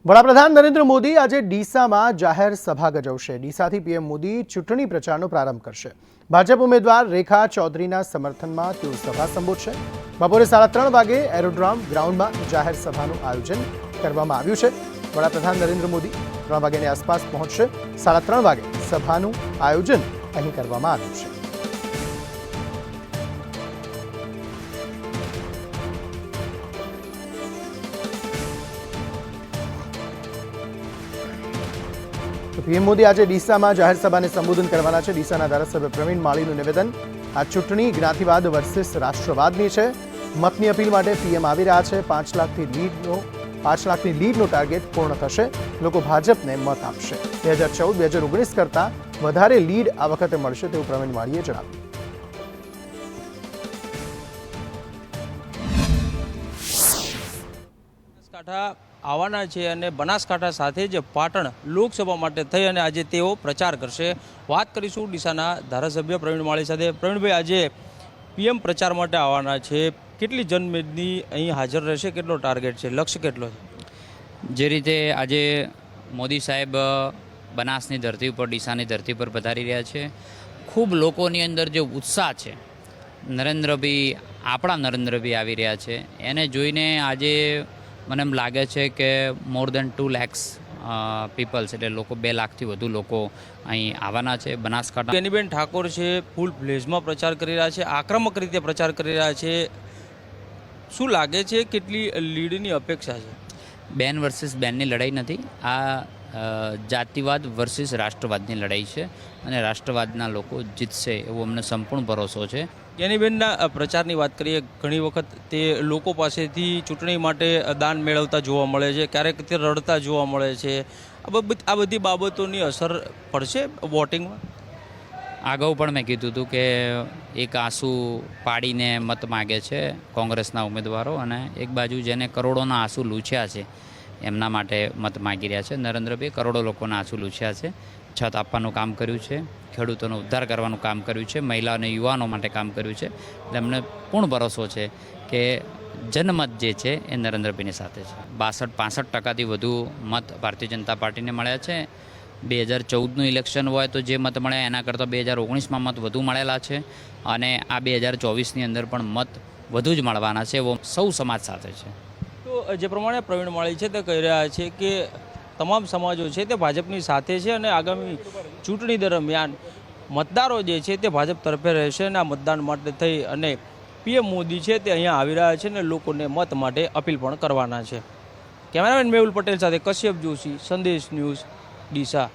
વડાપ્રધાન નરેન્દ્ર મોદી આજે ડીસામાં જાહેર સભા ગજવશે। ડીસાથી પીએમ મોદી ચૂંટણી પ્રચારનો પ્રારંભ કરશે। ભાજપ ઉમેદવાર રેખા ચૌધરીના સમર્થનમાં તેઓ સભા સંબોધશે। બપોરે 3:30 વાગે એરોડ્રોમ ગ્રાઉન્ડમાં જાહેર સભાનું આયોજન કરવામાં આવ્યું છે। વડાપ્રધાન નરેન્દ્ર મોદી 3 વાગ્યાની આસપાસ પહોંચશે। 3:30 વાગે સભાનું આયોજન અહીં કરવામાં આવ્યું છે। પીએમ મોદી આજે ડીસામાં જાહેર સભાને સંબોધન કરવાના છે। ડીસાના ધારાસભ્ય પ્રવીણ માળીનું નિવેદન, આ ચૂંટણી જ્ઞાતિવાદ વર્સિસ રાષ્ટ્રવાદની છે। મતની અપીલ માટે પીએમ આવી રહ્યા છે। 5 લાખની લીડનો ટાર્ગેટ પૂર્ણ થશે। લોકો ભાજપને મત આપશે। 2014-2019 કરતાં વધારે લીડ આ વખતે મળશે તેવું પ્રવીણ માળીએ જણાવ્યું। આવવાના છે અને બનાસકાંઠા સાથે જ પાટણ લોકસભા માટે થઈ અને આજે તેઓ પ્રચાર કરશે। વાત કરીશું ડીસાના ધારાસભ્ય પ્રવીણ માળી સાથે। પ્રવીણભાઈ, આજે પીએમ પ્રચાર માટે આવવાના છે, કેટલી જનમેદની અહીં હાજર રહેશે, કેટલો ટાર્ગેટ છે, લક્ષ્ય કેટલો છે? જે રીતે આજે મોદી સાહેબ બનાસની ધરતી ઉપર, ડીસાની ધરતી પર પધારી રહ્યા છે, ખૂબ લોકોની અંદર જે ઉત્સાહ છે, આપણા નરેન્દ્રભાઈ આવી રહ્યા છે, એને જોઈને આજે મને એમ લાગે છે કે મોર દેન 2 lakhs પીપલ્સ, એટલે લોકો 2 લાખથી વધુ લોકો અહીં આવવાના છે। બનાસકાંઠા ગેનીબેન ઠાકોર છે, ફૂલ ફ્લેઝમાં પ્રચાર કરી રહ્યા છે, આક્રમક રીતે પ્રચાર કરી રહ્યા છે। શું લાગે છે, કેટલી લીડની અપેક્ષા છે? બેન વર્સિસ બેનની લડાઈ નથી, આ જાતિવાદ વર્સિસ રાષ્ટ્રવાદની લડાઈ છે અને રાષ્ટ્રવાદના લોકો જીતશે એવો અમને સંપૂર્ણ ભરોસો છે। ગેનીબેનના પ્રચારની વાત કરીએ, ઘણી વખત તે લોકો પાસેથી ચૂંટણી માટે દાન મેળવતા જોવા મળે છે, ક્યારેક તે રડતા જોવા મળે છે। આ બધી બાબતોની અસર પડશે વોટિંગમાં? અગાઉ પણ મેં કીધું હતું કે એક આંસુ પાડીને મત માગે છે કોંગ્રેસના ઉમેદવારો, અને એક બાજુ જેને કરોડોના આંસુ લૂછ્યા છે એમના માટે મત માગી રહ્યા છે। નરેન્દ્રભાઈ કરોડો લોકોના આંસુ લૂછ્યા છે, છત આપવાનું કામ કર્યું છે, ખેડૂતોનો ઉદ્ધાર કરવાનું કામ કર્યું છે, મહિલા અને યુવાનો માટે કામ કર્યું છે। એટલે અમને પૂર્ણ ભરોસો છે કે જનમત જે છે એ નરેન્દ્રભાઈની સાથે છે। 62-65% વધુ મત ભારતીય જનતા પાર્ટીને મળ્યા છે। 2014નું ઇલેક્શન હોય તો જે મત મળ્યા એના કરતાં 2019માં મત વધુ મળેલા છે, અને આ 2024ની અંદર પણ મત વધુ જ મળવાના છે, એવો સૌ સમાજ સાથે છે। તો જે પ્રમાણે પ્રવીણ માળી છે તે કહી રહ્યા છે કે તમામ સમાજો છે તે ભાજપની સાથે છે અને આગામી ચૂંટણી દરમિયાન મતદારો જે છે તે ભાજપ તરફે રહેશે, અને આ મતદાન માટે થઈ અને પીએમ મોદી છે તે અહીંયા આવી રહ્યા છે અને લોકોને મત માટે અપીલ પણ કરવાના છે। કેમેરામેન મેહુલ પટેલ સાથે કશ્યપ જોશી, સંદેશ ન્યૂઝ, ડીસા।